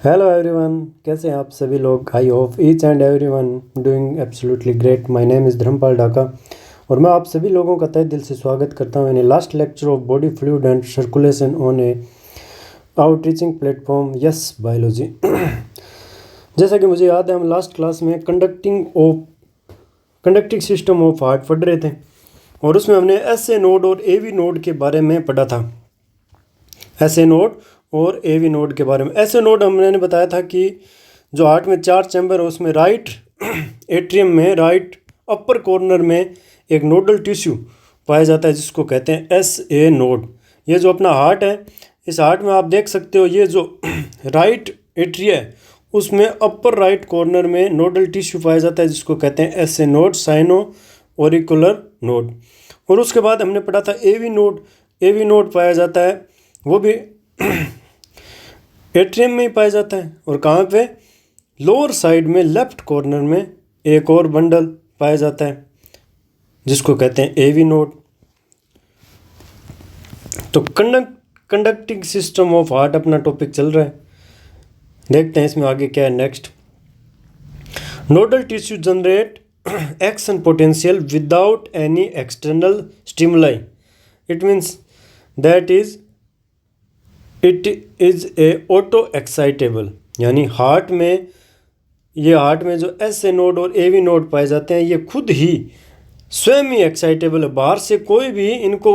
Hello everyone, कैसे हैं आप सभी लोग। I hope each and everyone doing absolutely great. My name is Dharmpal Dhaka और मैं आप सभी लोगों का तहे दिल से स्वागत करता हूं in last lecture of body fluid and circulation on a our teaching platform yes biology. जैसा कि मुझे याद है, हम लास्ट क्लास में कंडक्टिंग सिस्टम ऑफ हार्ट पढ़ रहे थे और उसमें हमने एसए नोड और एवी नोड के बारे में पढ़ा था। एसए नोड और एवी नोड के बारे में। एसए नोड हमने बताया था कि जो हार्ट में 4 चैम्बर है उसमें राइट एट्रियम में राइट अपर कॉर्नर में एक नोडल टिश्यू पाया जाता है जिसको कहते हैं एसए नोड। ये जो अपना हार्ट है, इस हार्ट में आप देख सकते हो ये जो राइट एट्रिया है उसमें अपर राइट कॉर्नर में नोडल टिश्यू पाया जाता है जिसको कहते हैं SA node, sino auricular node. और उसके बाद हमने पढ़ा था एवी नोड। एवी नोड पाया जाता है, वो भी एट्रियम में ही पाया जाता है। और कहाँ पे? लोअर साइड में लेफ्ट कॉर्नर में एक और बंडल पाया जाता है जिसको कहते हैं एवी नोड। तो कंडक्टिंग सिस्टम ऑफ हार्ट अपना टॉपिक चल रहा है, देखते हैं इसमें आगे क्या है। Next, nodal tissue generate action potential without any external stimuli. It means that is it is a auto excitable, यानी हार्ट में जो एसए नोड और एवी नोड पाए जाते हैं ये खुद ही स्वयं ही एक्साइटेबल है। बाहर से कोई भी इनको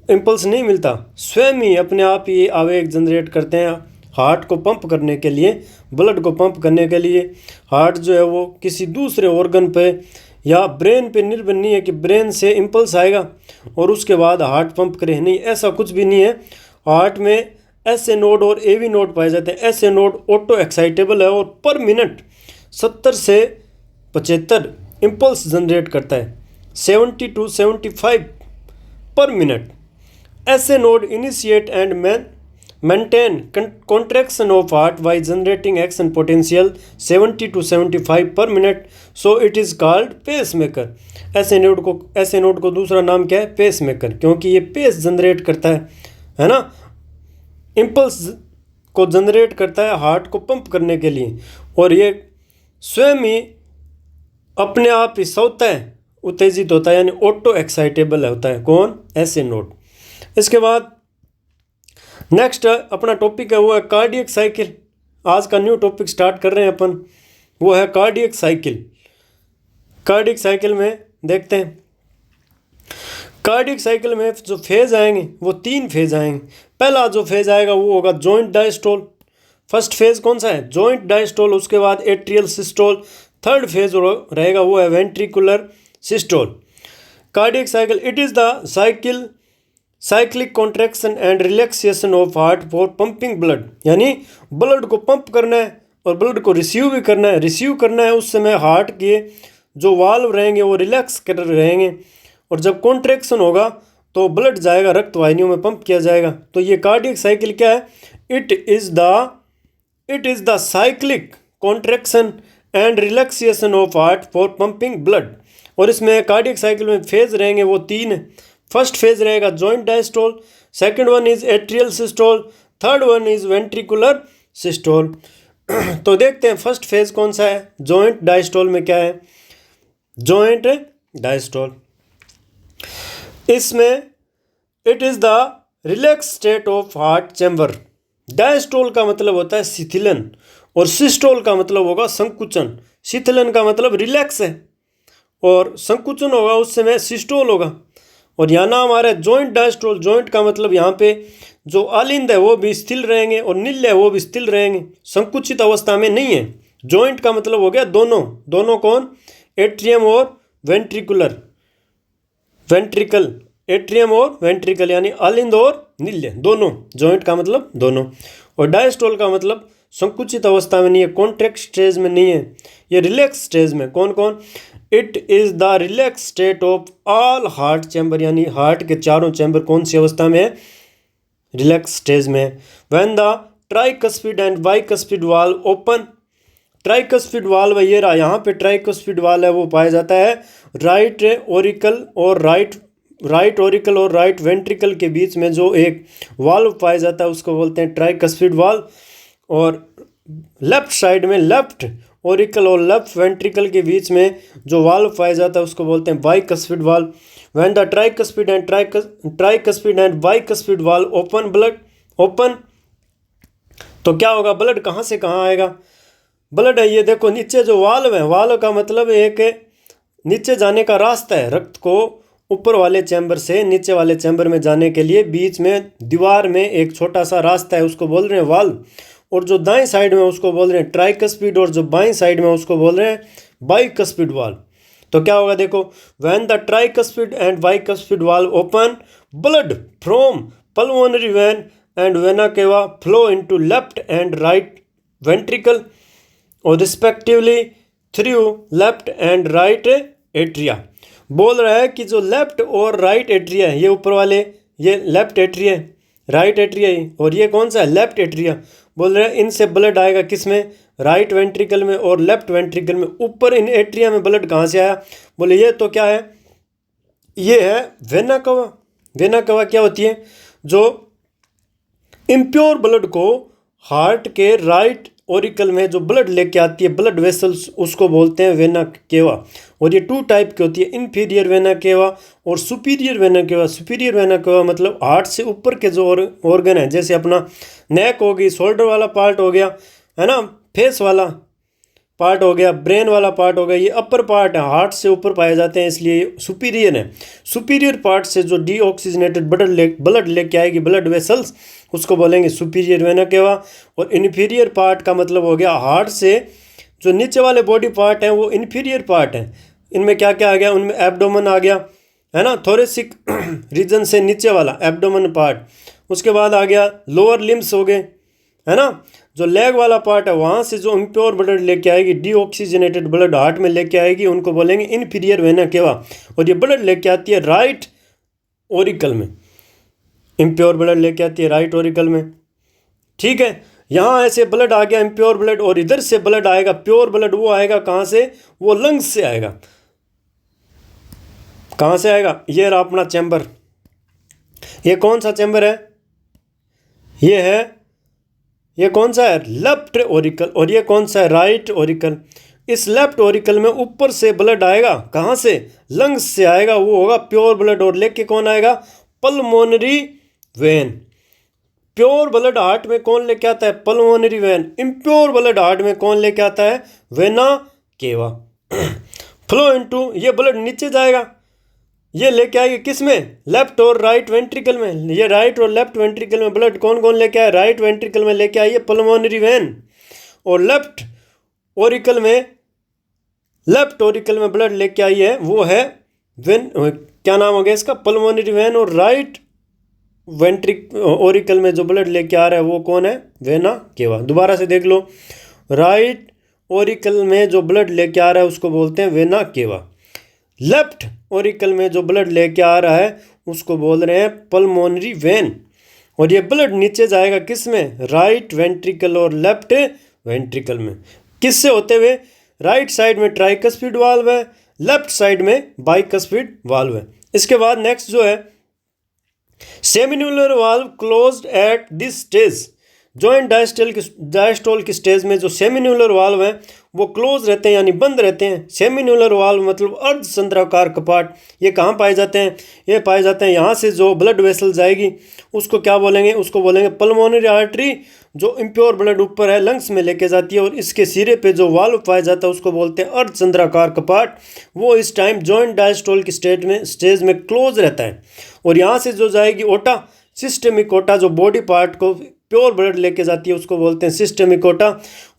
इम्पल्स नहीं मिलता, स्वयं ही अपने आप ही आवेग जनरेट करते हैं हार्ट को पंप करने के लिए, ब्लड को पंप करने के लिए। हार्ट जो है वो किसी दूसरे ऑर्गन पे या ब्रेन पे निर्भर नहीं है कि ब्रेन से इम्पल्स आएगा और उसके बाद हार्ट पंप करे, नहीं, ऐसा कुछ भी नहीं है। हार्ट में एसए नोड और एवी नोड पाए जाते हैं। एसए नोड ऑटो एक्साइटेबल है और पर मिनट 70 से 75 इम्पल्स जनरेट करता है, 70 to 75 पर minute. SA node initiate and maintain contraction of heart by generating action potential 70 to 75 per minute, so it is called pacemaker। SA node को दूसरा नाम क्या है? पेसमेकर, क्योंकि ये पेस जनरेट करता है ना, इम्पल्स को जनरेट करता है हार्ट को पंप करने के लिए। और ये स्वयं ही अपने आप ही सोता है, उत्तेजित होता है, यानी ऑटो एक्साइटेबल होता है। कौन? SA node. इसके बाद नेक्स्ट अपना टॉपिक है वो है कार्डियक साइकिल। आज का न्यू टॉपिक स्टार्ट कर रहे हैं अपन, वो है कार्डियक साइकिल। कार्डियक साइकिल में देखते हैं, कार्डियक साइकिल में जो फेज आएंगे वो 3 फेज आएंगे। पहला जो फेज आएगा वो होगा जॉइंट डायस्टोल। फर्स्ट फेज कौन सा है? Joint diastole. उसके बाद एट्रियल सिस्टोल। थर्ड फेज रहेगा वो है ventricular systole. Cardiac cycle, it is the cyclic contraction and relaxation of heart for pumping blood, यानी ब्लड को पंप करना है और ब्लड को रिसीव भी करना है। रिसीव करना है उस समय हार्ट के जो वाल्व रहेंगे वो रिलैक्स कर रहेंगे और जब कॉन्ट्रैक्शन होगा तो ब्लड जाएगा, रक्त वाहिनियों में पंप किया जाएगा। तो ये कार्डियक साइकिल क्या है? It is the cyclic contraction and relaxation of heart for pumping blood. और इसमें कार्डियक साइकिल में फेज रहेंगे वो 3 है। फर्स्ट फेज रहेगा joint diastole, second one is atrial systole, third one is ventricular systole. तो देखते हैं फर्स्ट फेज कौन सा है। जॉइंट डायस्टोल में क्या है? जॉइंट डायस्टोल, इसमें it is the relax state of heart chamber. Diastole का मतलब होता है शिथिलन और सिस्टोल का मतलब होगा संकुचन। शिथिलन का मतलब रिलैक्स है और संकुचन होगा उस समय सिस्टोल होगा। और यहाँ ना हमारे जॉइंट डायस्टोल, जॉइंट का मतलब यहाँ पे जो आलिंद है वो भी स्थिर रहेंगे और नील है वो भी स्थिर रहेंगे, संकुचित अवस्था में नहीं है। जॉइंट का मतलब हो गया दोनों कौन? एट्रियम और वेंट्रिकुलर, वेंट्रिकल, एट्रियम और वेंट्रिकल, यानी आलिंद और नील्य, दोनों। जॉइंट का मतलब दोनों। और डायस्टोल का मतलब संकुचित अवस्था में नहीं है, कॉन्ट्रैक्ट स्टेज में नहीं है, ये रिलैक्स स्टेज में। कौन? It is the relax state of all heart chamber, यानी हार्ट के चारों चैम्बर कौन सी अवस्था में है? रिलैक्स स्टेज में। When the tricuspid and bicuspid valve open. Tricuspid valve ये रहा, यहाँ पे ट्राइकस्पिड वाल्व है वो पाया जाता है राइट ओरिकल और राइट वेंट्रिकल के बीच में जो एक वाल्व पाया जाता है उसको बोलते हैं ट्राइकस्पिड वाल्व। और लेफ्ट साइड में लेफ्ट ओरिकल और लेफ्ट वेंट्रिकल के बीच में जो वाल्व पाया जाता है उसको बोलते हैं bicuspid valve. When the tricuspid and bicuspid valve open blood open, तो क्या होगा, ब्लड कहाँ से कहाँ आएगा, ब्लड है ये देखो नीचे जो वाल्व है, वाल्व का मतलब एक नीचे जाने का रास्ता है, रक्त को ऊपर वाले चैम्बर से नीचे वाले चैम्बर में जाने के लिए बीच में दीवार में एक छोटा सा रास्ता है, उसको बोल रहे हैं वाल्व। और जो दाएं साइड में उसको बोल रहे हैं ट्राइकस्पिड, और जो बाएं साइड में उसको बोल रहे हैं बाइकस्पिड वाल्व। तो क्या होगा देखो, when the tricuspid and bicuspid valve open, blood from pulmonary vein and vena cava flow into left and right ventricle और respectively through left and right atria. बोल रहा है कि जो लेफ्ट और राइट एट्रिया है, ये ऊपर वाले ये लेफ्ट एट्रिया है, राइट एट्रिया है, और ये कौन सा है, लेफ्ट एट्रिया। बोल रहे हैं इनसे ब्लड आएगा किस में, राइट वेंट्रिकल में और लेफ्ट वेंट्रिकल में। ऊपर इन एट्रिया में ब्लड कहाँ से आया, बोले ये तो क्या है, ये है वेना कवा। वेना कवा क्या होती है, जो इम्प्योर ब्लड को हार्ट के राइट ओरिकल में जो ब्लड लेके आती है, ब्लड वेसल्स, उसको बोलते हैं वेना केवा। और ये 2 टाइप की होती है, इन्फीरियर वेना केवा और superior vena cava. Superior vena cava मतलब हार्ट से ऊपर के जो ऑर्गन है, जैसे अपना नेक हो गई, शोल्डर वाला पार्ट हो गया है ना, फेस वाला पार्ट हो गया, ब्रेन वाला पार्ट हो गया, ये अपर पार्ट है, हार्ट से ऊपर पाए जाते हैं, इसलिए ये सुपीरियर है। सुपीरियर पार्ट से जो डीऑक्सीजनेटेड ब्लड लेके आएगी, ब्लड वेसल्स, उसको बोलेंगे सुपीरियर वेना केवा। और इन्फीरियर पार्ट का मतलब हो गया हार्ट से जो नीचे वाले बॉडी पार्ट हैं वो इन्फीरियर पार्ट हैं। इनमें क्या क्या आ गया, उनमें एब्डोमेन आ गया है ना, थोरेसिक रीजन से नीचे वाला एब्डोमेन पार्ट। उसके बाद आ गया लोअर लिम्स हो गए है ना, जो लेग वाला पार्ट है वहाँ से जो इम्प्योर ब्लड लेके आएगी, डीऑक्सीजनेटेड ब्लड हार्ट में लेके आएगी, उनको बोलेंगे इन्फीरियर वेना केवा। और ये ब्लड लेके आती है राइट ओरिकल में, इम्प्योर ब्लड लेके आती है राइट ओरिकल में। ठीक है, यहाँ ऐसे ब्लड आ गया इम्प्योर ब्लड, और इधर से ब्लड आएगा प्योर ब्लड, वो आएगा कहाँ से, वो लंग्स से आएगा। कहाँ से आएगा, ये रहा अपना चैम्बर। ये कौन सा चैम्बर है, ये है, ये कौन सा है, लेफ्ट ओरिकल, और ये कौन सा है, राइट ओरिकल। इस लेफ्ट ओरिकल में ऊपर से ब्लड आएगा, कहाँ से, लंग्स से आएगा, वो होगा प्योर ब्लड। और लेके कौन आएगा, pulmonary vein. Pure blood heart में कौन लेके आता है, pulmonary vein. Impure blood heart में कौन लेके आता है, वेना केवा। फ्लो इनटू, ये ब्लड नीचे जाएगा, ये लेके आएगी किस में, लेफ्ट और राइट वेंट्रिकल में। ये राइट और लेफ्ट वेंट्रिकल में ब्लड कौन कौन लेके आए, राइट वेंट्रिकल में लेके आई है पल्मोनरी वेन, और लेफ्ट ओरिकल में ब्लड लेके आई है वो है वेन, क्या नाम हो गया इसका, पल्मोनरी वेन। और राइट ओरिकल में जो ब्लड लेके आ रहा है वो कौन है, वेना केवा। दोबारा से देख लो, राइट ओरिकल में जो ब्लड लेके आ रहा है उसको बोलते हैं वेना केवा। लेफ्ट ओरिकल में जो ब्लड लेके आ रहा है उसको बोल रहे हैं पल्मोनरी वेन। और ये ब्लड नीचे जाएगा किस में, राइट वेंट्रिकल और लेफ्ट वेंट्रिकल में। किससे होते हुए, राइट साइड में ट्राइकस्पिड वाल्व है, लेफ्ट साइड में बाइकस्पिड वाल्व है। इसके बाद नेक्स्ट जो है semilunar valve closed at this stage. Joint diastole की स्टेज में जो सेमिन्यूलर वाल्व है वो क्लोज रहते हैं, यानी बंद रहते हैं। सेमिन्यूलर वाल्व मतलब अर्धचंद्राकार कपाट। ये कहाँ पाए जाते हैं, ये पाए जाते हैं यहाँ से जो ब्लड वेसल जाएगी उसको क्या बोलेंगे, उसको बोलेंगे पल्मोनरी आर्टरी। जो इम्प्योर ब्लड ऊपर है लंग्स में लेके जाती है, और इसके सिरे पे जो वाल्व पाया जाता है उसको बोलते हैं अर्धचंद्राकार कपाट। वो इस टाइम जॉइंट डायस्टोल की स्टेज में क्लोज रहता है। और यहाँ से जो जाएगी ओटा, सिस्टेमिक ओटा, जो बॉडी पार्ट को प्योर ब्लड लेके जाती है उसको बोलते हैं सिस्टेमिक ओटा।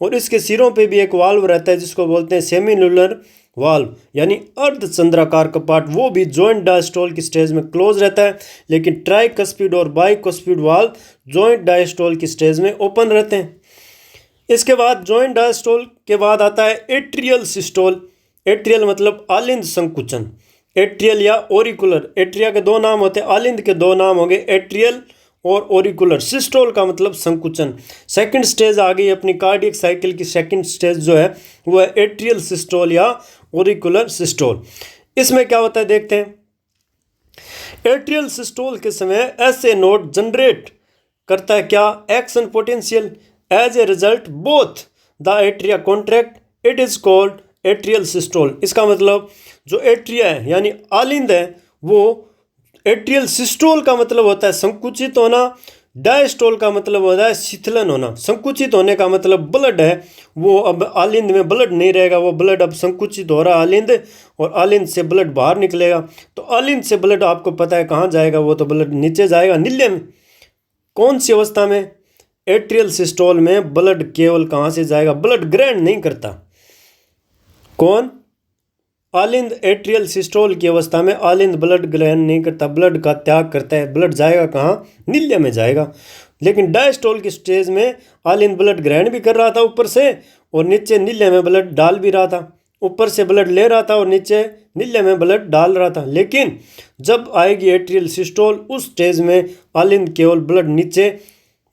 और इसके सिरों पे भी एक वाल्व रहता है जिसको बोलते हैं सेमिन्यूलर वाल्व, यानी अर्धचंद्राकार कपाट। वो भी जॉइंट डायस्टोल की स्टेज में क्लोज रहता है, लेकिन ट्राइकस्पिड और बाइकस्पिड वाल्व जॉइंट डायस्टोल की स्टेज में ओपन रहते हैं। इसके बाद जॉइंट डायस्टोल के बाद आता है एट्रियल सिस्टोल। एट्रियल मतलब आलिंद संकुचन, एट्रियल या ओरिकुलर। एट्रिया के 2 नाम होते हैं, आलिंद के 2 नाम हो गए, एट्रियल और ओरिकुलर। सिस्टोल का मतलब संकुचन। सेकंड स्टेज आ गई अपनी कार्डियक साइकिल की, सेकंड स्टेज जो है वो है एट्रियल सिस्टोल या ओरिकुलर सिस्टोल। इसमें क्या होता है देखते हैं। एट्रियल सिस्टोल के समय ऐसे नोड जनरेट करता है क्या, action potential. As a result both the atria contract, it is called atrial systole. इसका मतलब जो एट्रिया है यानी आलिंद है वो एट्रियल सिस्टोल का मतलब होता है संकुचित होना, डायस्टोल का मतलब होता है शिथिलन होना। संकुचित होने का मतलब ब्लड है वो अब आलिंद में ब्लड नहीं रहेगा, वो ब्लड अब संकुचित हो रहा है आलिंद, और आलिंद से ब्लड बाहर निकलेगा। तो आलिंद से ब्लड आपको पता है कहाँ जाएगा, वो तो ब्लड नीचे जाएगा नीले में। कौन सी अवस्था में? एट्रियल सिस्टोल में ब्लड केवल कहाँ से जाएगा, ब्लड ग्रहण नहीं करता। कौन? आलिंद एट्रियल सिस्टोल की अवस्था में आलिंद ब्लड ग्रहण नहीं करता, ब्लड का त्याग करता है। ब्लड जाएगा कहाँ? नीले में जाएगा। लेकिन डायस्टोल की स्टेज में आलिंद ब्लड ग्रहण भी कर रहा था ऊपर से, और नीचे नीले में ब्लड डाल भी रहा था। ऊपर से ब्लड ले रहा था और नीचे नीले में ब्लड डाल रहा था। लेकिन जब आएगी एट्रियल सिस्टोल उस स्टेज में आलिंद केवल ब्लड नीचे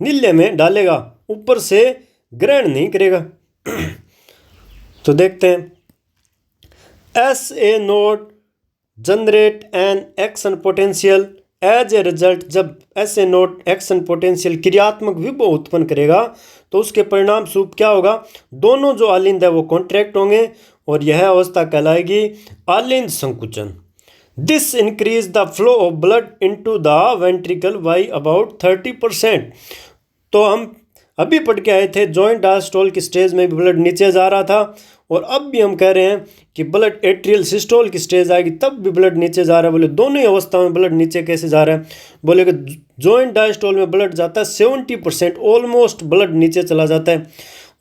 नीले में डालेगा, ऊपर से ग्रहण नहीं करेगा। तो देखते हैं, SA node generate an action potential as a result. जब SA नोड एक्शन पोटेंशियल क्रियात्मक विभव उत्पन्न करेगा तो उसके परिणाम स्वरूप क्या होगा, दोनों जो आलिंद है वो कॉन्ट्रैक्ट होंगे और यह अवस्था कहलाएगी आलिंद संकुचन। This increase the flow of blood into the ventricle by about 30%। तो हम अभी पढ़ के आए थे जॉइंट डायस्टोल की स्टेज में भी ब्लड नीचे जा रहा था, और अब भी हम कह रहे हैं कि ब्लड एट्रियल सिस्टोल की स्टेज आएगी तब भी ब्लड नीचे जा रहा है। बोले दोनों ही अवस्थाओं में ब्लड नीचे कैसे जा रहा है? बोले कि जॉइंट डायस्टोल में ब्लड जाता है 70%, ऑलमोस्ट ब्लड नीचे चला जाता है।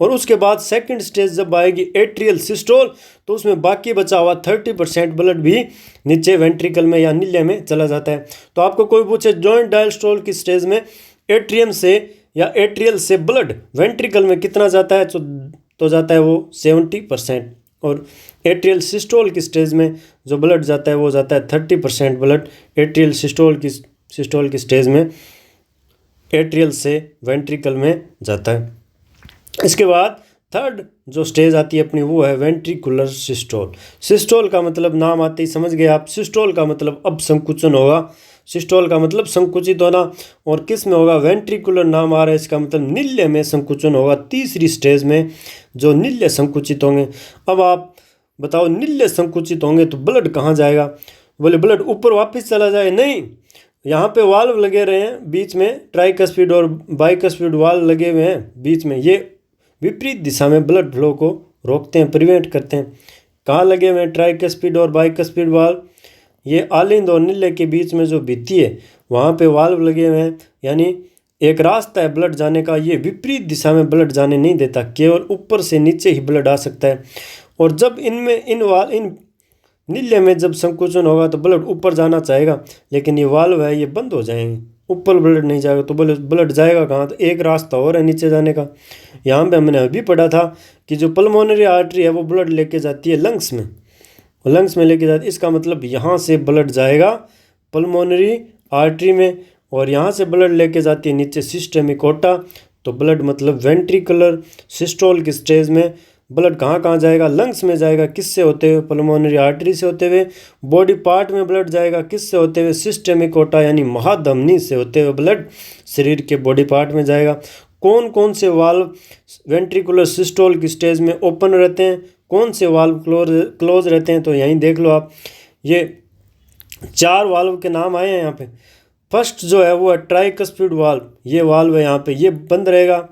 और उसके बाद सेकंड स्टेज जब आएगी एट्रियल सिस्टोल तो उसमें बाकी बचा हुआ 30% ब्लड भी नीचे वेंट्रिकल में या नीले में चला जाता है। तो आपको कोई पूछे जॉइंट डायस्टोल की स्टेज में एट्रियम से या एट्रियल से ब्लड वेंट्रिकल में कितना जाता है, तो जाता है वो 70%, और एट्रियल सिस्टोल की स्टेज में जो ब्लड जाता है वो जाता है 30% ब्लड एट्रियल सिस्टोल की स्टेज में एट्रियल से वेंट्रिकल में जाता है। इसके बाद थर्ड जो स्टेज आती है अपनी वो है वेंट्रिकुलर सिस्टोल। सिस्टोल का मतलब नाम आते ही समझ गए आप, सिस्टोल का मतलब अब संकुचन होगा। सिस्टोल का मतलब संकुचित होना, और किस में होगा? वेंट्रिकुलर नाम आ रहा है, इसका मतलब नीले में संकुचन होगा। तीसरी स्टेज में जो नीले संकुचित होंगे। अब आप बताओ नीले संकुचित होंगे तो ब्लड कहाँ जाएगा? बोले ब्लड ऊपर वापस चला जाए? नहीं, यहाँ पे वाल्व लगे रहे हैं बीच में, ट्राइकस्पिड और बाइकस्पिड वाल्व लगे हुए हैं बीच में, ये विपरीत दिशा में ब्लड फ्लो को रोकते हैं, प्रिवेंट करते हैं। कहाँ लगे हुए हैं ट्राइकस्पिड और बाइकस्पिड वाल्व? ये आलिंद और नीले के बीच में जो भित्ति है वहाँ पे वाल्व लगे हुए हैं, यानी एक रास्ता है ब्लड जाने का। ये विपरीत दिशा में ब्लड जाने नहीं देता, केवल ऊपर से नीचे ही ब्लड आ सकता है। और जब इनमें इन नीले में जब संकुचन होगा तो ब्लड ऊपर जाना चाहेगा, लेकिन ये वाल्व है ये बंद हो जाएंगे, ऊपर ब्लड नहीं जाएगा। तो ब्लड जाएगा कहाँ? तो एक रास्ता और है नीचे जाने का। यहाँ पे हमने अभी पढ़ा था कि जो पल्मोनरी आर्टरी है वो ब्लड लेके जाती है लंग्स में, लंग्स में लेके जाती है। इसका मतलब यहाँ से ब्लड जाएगा पल्मोनरी आर्टरी में, और यहाँ से ब्लड लेके जाती है नीचे सिस्टमिक ओटा। तो ब्लड मतलब वेंट्रिकुलर सिस्टोल की स्टेज में ब्लड कहाँ कहाँ जाएगा? लंग्स में जाएगा। किससे होते हुए? पल्मोनरी आर्टरी से होते हुए। बॉडी पार्ट में ब्लड जाएगा किससे होते हुए? सिस्टमिक ओटा यानी महाधमनी से होते हुए ब्लड शरीर के बॉडी पार्ट में जाएगा। कौन कौन से वाल्व वेंट्रिकुलर सिस्टोल की स्टेज में ओपन रहते हैं, कौन से वाल्व क्लोज रहते हैं? तो यहीं देख लो आप, ये 4 वाल्व के नाम आए हैं यहाँ पे। फर्स्ट जो है वो है ट्राइकस्पिड वाल्व, ये वाल्व है यहाँ पे, ये बंद रहेगा।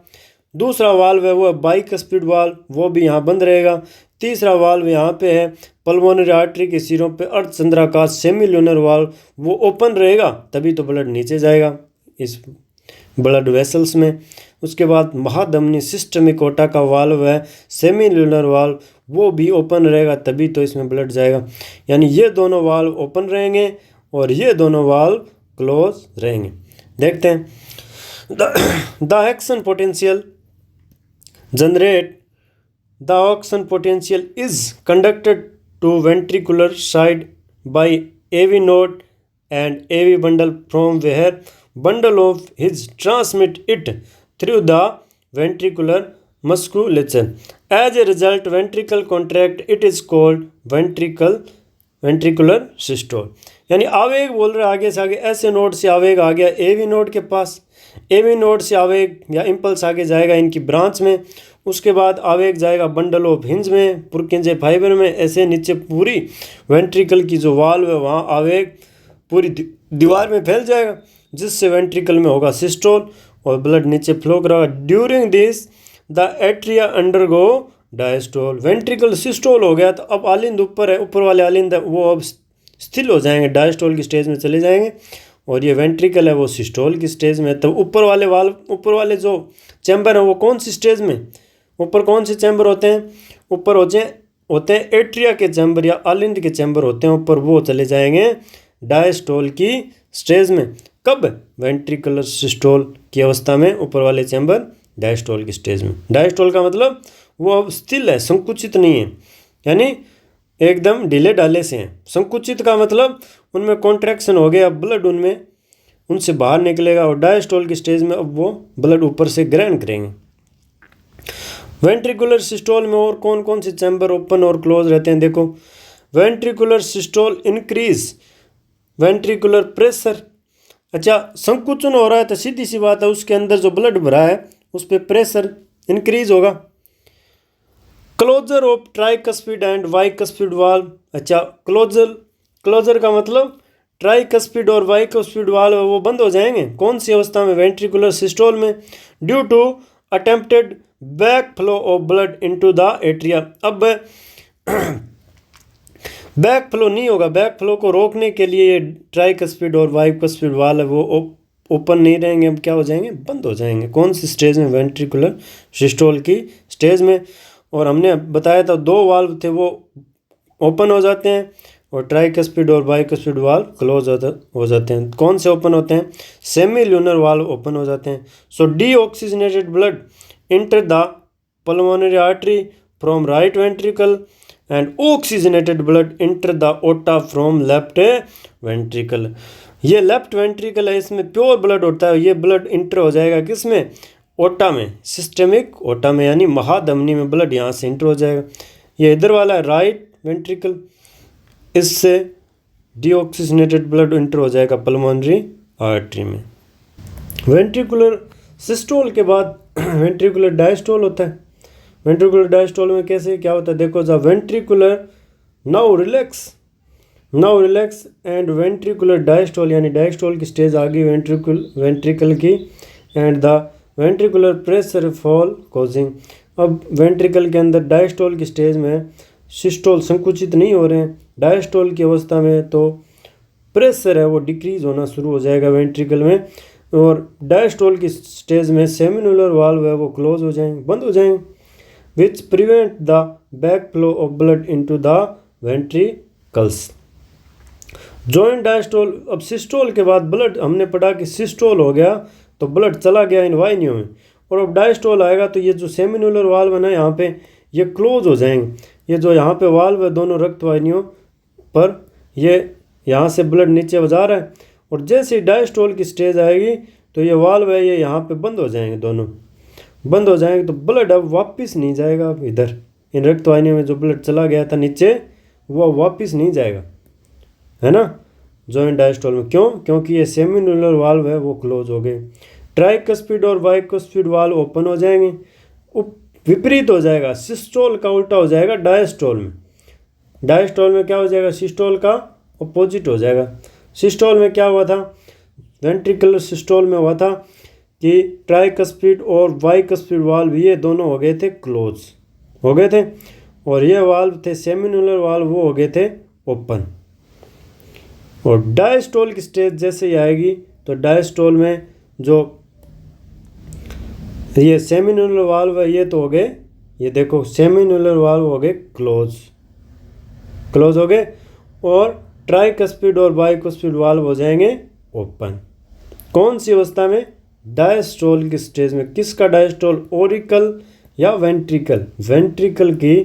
दूसरा वाल्व है वो है बाइकस्पिड वाल्व, वो भी यहाँ बंद रहेगा। तीसरा वाल्व यहाँ पे है पल्मोनरी आर्टरी के सिरों पे अर्धचंद्राकार सेमील्यूनर वाल्व, वो ओपन रहेगा तभी तो ब्लड नीचे जाएगा इस ब्लड वेसल्स में। उसके बाद महाधमनी सिस्टमिक ओटा का वाल्व है सेमील्यूनर वाल्व, वो भी ओपन रहेगा तभी तो इसमें ब्लड जाएगा। यानी ये दोनों वाल्व ओपन रहेंगे और ये दोनों वाल्व क्लोज रहेंगे। देखते हैं, the action potential generate the auction potential is conducted to ventricular side by AV node and AV bundle from where bundle of his transmit it through the ventricular musculature. As a result, ventricle contract, it is called ventricular systole. यानी आवेग बोल रहे आगे से आगे, ऐसे node से आवेग आ गया एवी नोड के पास, एवी नोड से आवेग या इम्पल्स आगे जाएगा इनकी ब्रांच में, उसके बाद आवेग जाएगा बंडल ऑफ हिंज में, पुरकिंजे फाइबर में, ऐसे नीचे पूरी वेंट्रिकल की जो वाल्व है वहाँ आवेग पूरी दीवार में फैल जाएगा, जिससे वेंट्रिकल में होगा सिस्टोल और ब्लड नीचे फ्लो करेगा। During this the atria undergo diastole. Ventricle systole हो गया तो अब आलिंद ऊपर है, ऊपर वाले आलिंद है वो अब स्थिर हो जाएंगे, डायस्टोल की स्टेज में चले जाएंगे, और ये वेंट्रिकल है वो सिस्टोल की स्टेज में। तो ऊपर वाले वाल्व, ऊपर वाले जो चैम्बर है वो कौन सी स्टेज में, ऊपर कौन से चैम्बर होते हैं, ऊपर होते हैं एट्रिया के चैम्बर या आलिंद के चैम्बर होते हैं ऊपर, वो चले जाएंगे डायस्टोल की स्टेज में। कब? वेंट्रिकुलर सिस्टोल की अवस्था में ऊपर वाले चैम्बर डायस्टोल की स्टेज में। डायस्टोल का मतलब वो अब स्थिर है, संकुचित नहीं है, यानी एकदम ढीले ढाले से हैं। संकुचित का मतलब उनमें कॉन्ट्रैक्शन हो गया, अब ब्लड उनसे बाहर निकलेगा, और डायस्टोल की स्टेज में अब वो ब्लड ऊपर से ग्रहण करेंगे। वेंट्रिकुलर सिस्टोल में और कौन कौन से चैम्बर ओपन और क्लोज रहते हैं? देखो, ventricular systole increase ventricular pressure. अच्छा, संकुचन हो रहा है तो सीधी सी बात है उसके अंदर जो ब्लड भरा है उस पर प्रेशर इंक्रीज होगा। Closure of tricuspid and bicuspid valve. अच्छा, क्लोजर का मतलब ट्राइकस्पिड और बाइकस्पिड वाल्व वो बंद हो जाएंगे। कौन सी अवस्था में? वेंट्रिकुलर सिस्टोल में, due to attempted back flow of blood into the atria. अब बैक फ्लो नहीं होगा, बैक फ्लो को रोकने के लिए ये ट्राइकस्पिड और बाइकस्पिड वाल्व है वो ओपन नहीं रहेंगे, अब क्या हो जाएंगे? बंद हो जाएंगे। कौन सी स्टेज में? वेंट्रिकुलर सिस्टोल की स्टेज में। और हमने बताया था दो वाल्व थे वो ओपन हो जाते हैं और ट्राइकस्पिड और बाइकस्पिड वाल्व क्लोज हो जाते हैं। कौन से ओपन होते हैं? सेमी ल्यूनर वाल्व ओपन हो जाते हैं। So deoxygenated blood enter the pulmonary artery from right ventricle and oxygenated blood enter the aorta from left ventricle. ये लेफ्ट वेंट्रिकल है, इसमें प्योर ब्लड होता है, ये ब्लड इंटर हो जाएगा किसमें? ओटा में, सिस्टेमिक ओटा में, यानी महाधमनी में ब्लड यहाँ से इंटर हो जाएगा। ये इधर वाला है राइट वेंट्रिकल, इससे डीऑक्सीजनेटेड ब्लड इंटर हो जाएगा पल्मोनरी आर्टरी में। वेंट्रिकुलर सिस्टोल के बाद वेंट्रिकुलर डायस्टोल होता है। वेंट्रिकुलर डायस्टोल में कैसे क्या होता है? देखो, the ventricular now relax and ventricular diastole, यानी डायस्टोल की स्टेज आ गई वेंट्रिकल की, and the ventricular pressure fall causing. अब वेंट्रिकल के अंदर डायस्टोल की स्टेज में सिस्टोल संकुचित नहीं हो रहे हैं, डायस्टोल की अवस्था में तो प्रेशर है वो डिक्रीज होना शुरू हो जाएगा वेंट्रिकल में, और डायस्टोल की स्टेज में सेमिनुलर वाल्व है वो क्लोज हो जाएंगे, बंद हो जाएंगे, which prevent the back flow of blood into the ventricles. Joint diastole. अब सिस्टोल के बाद ब्लड, हमने पढ़ा कि सिस्टोल हो गया तो ब्लड चला गया इन वाहिनियों में, और अब डायस्टोल आएगा तो ये जो सेमिनुलर वाल्व है ना यहाँ पे, ये क्लोज हो जाएंगे। ये जो यहाँ पे वाल्व है दोनों रक्त वाहिनियों पर, ये यहाँ से ब्लड नीचे जा रहा है, और जैसे ही डायस्टोल की स्टेज आएगी तो ये वाल्व है ये यहाँ पे बंद हो जाएंगे, दोनों बंद हो जाएंगे, तो ब्लड अब वापस नहीं जाएगा। अब इधर इन रक्त वाहिनियों में जो ब्लड चला गया था नीचे वो वापस नहीं जाएगा, है ना, जॉइंट डायस्टोल में। क्यों? क्योंकि ये सेमिनुलर वाल्व है वो क्लोज हो गए। ट्राइकस्पिड और बाइकस्पिड वाल्व ओपन हो जाएंगे। विपरीत हो जाएगा, सिस्टोल का उल्टा हो जाएगा डायस्टोल में। डायस्टोल में क्या हो जाएगा? सिस्टोल का अपोजिट हो जाएगा। सिस्टोल में क्या हुआ था? वेंट्रिकुलर सिस्टोल में हुआ था कि ट्राइकस्पिड और बाइकस्पिड वाल्व ये दोनों हो गए थे क्लोज हो गए थे, और ये वाल्व थे सेमिनुलर वाल्व वो हो गए थे ओपन। और डायस्टोल की स्टेज जैसे ही आएगी तो डायस्टोल में जो ये सेमिनुलर वाल्व है ये तो हो गए, ये देखो सेमिनुलर वाल्व हो गए क्लोज हो गए, और ट्राइकस्पिड और बाइकस्पिड वाल्व हो जाएंगे ओपन। कौन सी अवस्था में? डायस्टोल की स्टेज में। किसका डायस्टोल? ओरिकल या वेंट्रिकल? वेंट्रिकल की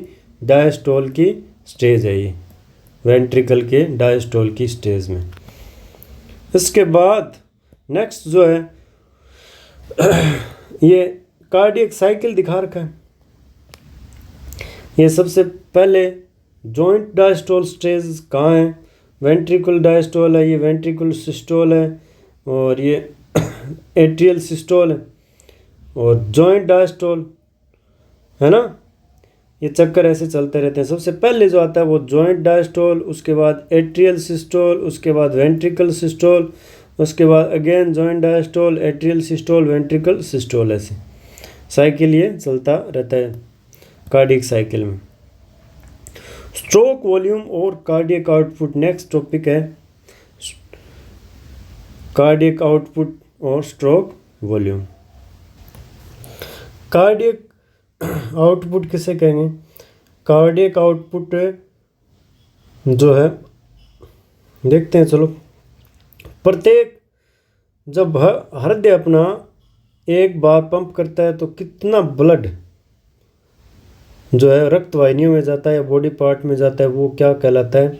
डायस्टोल की स्टेज है ये, वेंट्रिकल के डायस्टोल की स्टेज में। इसके बाद नेक्स्ट जो है ये कार्डियक साइकिल दिखा रखा है। ये सबसे पहले जॉइंट डायस्टोल स्टेज कहाँ है? वेंट्रिकुलर डायस्टोल है, ये वेंट्रिकुलर सिस्टोल है, और ये एट्रियल सिस्टोल है और जॉइंट डायस्टोल है ना। ये चक्कर ऐसे चलते रहते हैं। सबसे पहले जो आता है वो जॉइंट डायस्टोल, उसके बाद एट्रियल सिस्टोल, उसके बाद वेंट्रिकल सिस्टोल, उसके बाद again joint diastole, atrial systole, ventricle systole. ऐसे साइकिल ये चलता रहता है कार्डियक साइकिल में। स्ट्रोक वॉल्यूम और कार्डियक आउटपुट नेक्स्ट टॉपिक है। कार्डियक आउटपुट और स्ट्रोक वॉल्यूम। कार्डियक आउटपुट किसे कहेंगे? कार्डियक आउटपुट जो है देखते हैं चलो। प्रत्येक जब हृदय अपना एक बार पंप करता है तो कितना ब्लड जो है रक्त वाहिनियों में जाता है या बॉडी पार्ट में जाता है, वो क्या कहलाता है?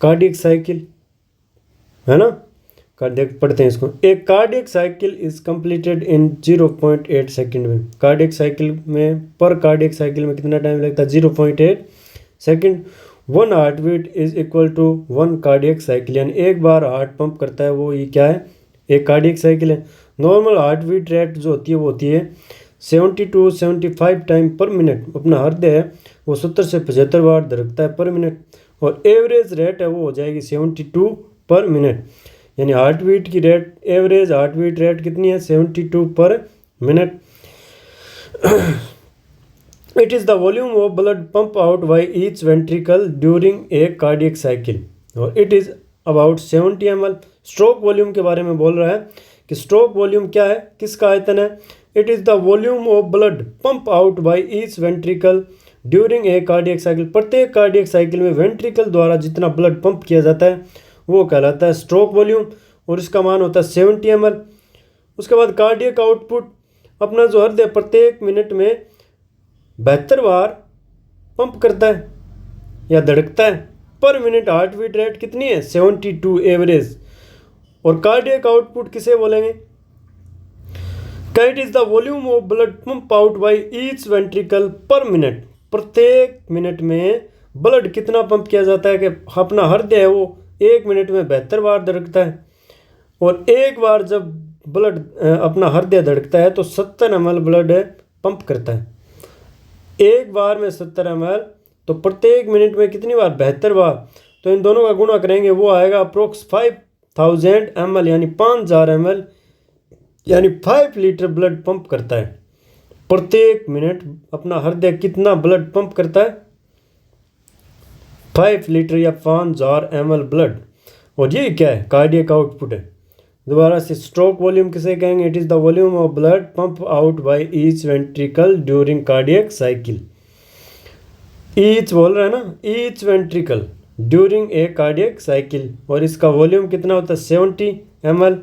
कार्डियक साइकिल, है ना। कार्डियक पढ़ते हैं इसको। एक cardiac cycle is completed in 0.8 second में। कार्डियक साइकिल में कार्डियक साइकिल में कितना टाइम लगता है? 0.8 second. 1 heart beat is equal to 1 cardiac cycle, यानी एक बार हार्ट पंप करता है वो ये क्या है? एक कार्डियक साइकिल है। नॉर्मल हार्ट बीट रेट जो होती है वो होती है 70 to 75 टाइम पर मिनट। अपना हृदय है वो 70 से 75 बार धड़कता है पर मिनट, और एवरेज रेट है वो हो जाएगी 72 पर मिनट। यानी हार्ट बीट की rate, average heart beat rate कितनी है? 72 पर minute. It is the volume of blood pump out by each ventricle during a cardiac cycle, और it is about 70 ml। Stroke volume के बारे में बोल रहा है कि स्ट्रोक वॉल्यूम क्या है, किसका आयतन है? It is the volume of blood pump out by each ventricle during a cardiac cycle. प्रत्येक कार्डियक साइकिल में वेंट्रिकल द्वारा जितना ब्लड पंप किया जाता है वो कहलाता है स्ट्रोक वॉल्यूम, और इसका मान होता है 70 ml। उसके बाद कार्डियक आउटपुट, अपना जो हृदय प्रत्येक मिनट में 72 बार पंप करता है या धड़कता है पर मिनट। हार्ट बीट रेट कितनी है? 72 एवरेज। और कार्डियक आउटपुट किसे बोलेंगे? It is the volume of blood pump out by each ventricle पर मिनट। प्रत्येक मिनट में ब्लड कितना पंप किया जाता है कि अपना हृदय है वो एक मिनट में 72 बार धड़कता है, और एक बार जब ब्लड अपना हृदय धड़कता है तो 70 ml ब्लड पंप करता है। एक बार में 70 ml, तो प्रत्येक मिनट में कितनी बार? 72 बार। तो इन दोनों का गुणा करेंगे वो आएगा अप्रोक्स 5000 ml, यानी 5000 ml, यानी 5 लीटर ब्लड पंप करता है प्रत्येक मिनट। अपना हृदय कितना ब्लड पंप करता है? 5 लीटर या 5000 ml ब्लड। और ये क्या है? कार्डियक आउटपुट है। दोबारा से, स्ट्रोक वॉल्यूम किसे कहेंगे? It is the volume of blood pump out by each ventricle during cardiac cycle. Each बोल रहा है ना, each ventricle during a cardiac cycle, और इसका वॉल्यूम कितना होता है? 70 ml।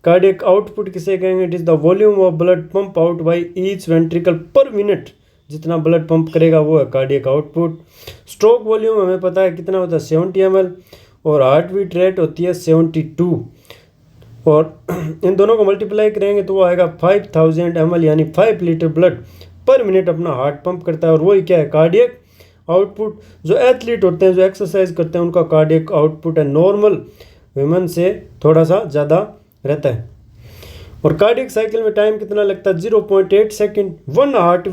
कार्डियक आउटपुट किसे कहेंगे? It is the volume of blood pump out by each ventricle पर मिनट। जितना ब्लड पंप करेगा वो है कार्डियक आउटपुट। स्ट्रोक वॉल्यूम हमें पता है कितना होता है? 70 ml, और हार्ट बीट रेट होती है 72, और इन दोनों को मल्टीप्लाई करेंगे तो वो आएगा 5000 ml, यानी 5 लीटर ब्लड पर मिनट अपना हार्ट पंप करता है। और वही क्या है? Cardiac output. जो एथलीट होते हैं, जो एक्सरसाइज करते हैं, उनका कार्डियक आउटपुट है नॉर्मल वीमेन से थोड़ा सा ज़्यादा रहता है। और कार्डियक साइकिल में टाइम कितना लगता है? 0.8 सेकेंड। 1 हार्ट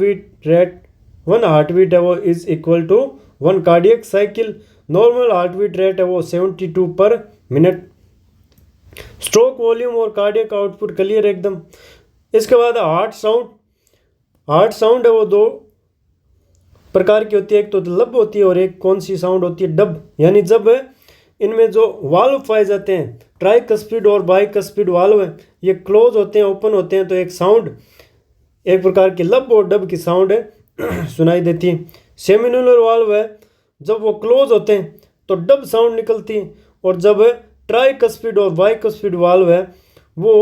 बीट है वो is equal to 1 cardiac cycle. Normal heart beat rate है वो 72 पर मिनट। स्ट्रोक वॉल्यूम और कार्डियक आउटपुट क्लियर एकदम। इसके बाद हार्ट साउंड है वो 2 प्रकार की होती है। एक तो लब होती है और एक कौन सी साउंड होती है? डब। यानी जब इनमें जो वाल्व पाए जाते हैं, ट्राइकस्पिड और बाइकस्पिड वाल्व है, ये क्लोज होते हैं, ओपन होते हैं, तो एक साउंड, एक प्रकार की लब और डब की साउंड है सुनाई देती है। सेमिनुलर वाल्व है, जब वो क्लोज होते हैं तो डब साउंड निकलती है, और जब ट्राइकस्पिड और बाइकस्पिड वाल्व है वो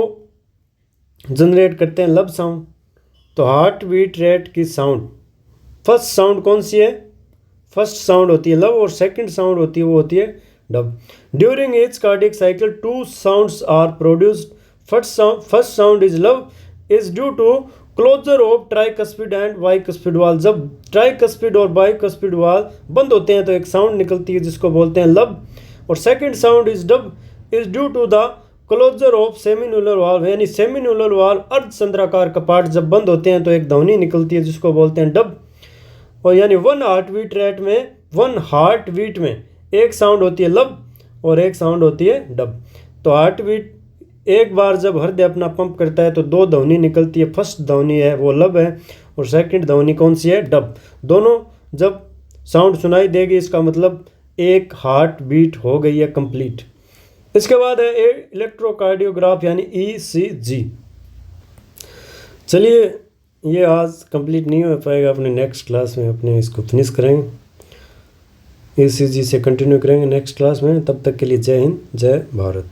जनरेट करते हैं लब साउंड। तो हार्ट बीट रेट की साउंड, फर्स्ट साउंड कौन सी है? फर्स्ट साउंड होती है लब, और सेकंड साउंड होती है वो होती है dub. During each cardiac cycle 2 sounds are produced. First sound is lub is due to closure of tricuspid and bicuspid valve. जब ट्राइकस्पिड और बाइकस्पिड वाल्व बंद होते हैं तो एक साउंड निकलती है जिसको बोलते हैं लब। और second sound is dub is due to the closure of semilunar valve, यानी सेमिन्यूलर वाल्व अर्धचंद्राकार कपाट जब बंद होते हैं तो एक ध्वनि निकलती है जिसको बोलते हैं डब। और यानी 1 हार्ट बीट में एक साउंड होती है लब और एक साउंड होती है डब। तो हार्ट बीट एक बार जब हृदय अपना पंप करता है तो 2 ध्वनि निकलती है। फर्स्ट ध्वनि है वो लब है और सेकंड ध्वनि कौन सी है, डब। दोनों जब साउंड सुनाई देगी इसका मतलब एक हार्ट बीट हो गई है कंप्लीट। इसके बाद है इलेक्ट्रोकार्डियोग्राफ यानी ECG। चलिए ये आज कंप्लीट नहीं हो पाएगा, अपने नेक्स्ट क्लास में अपने इसको फिनिश करेंगे, ECG से कंटिन्यू करेंगे नेक्स्ट क्लास में। तब तक के लिए जय हिंद, जय भारत।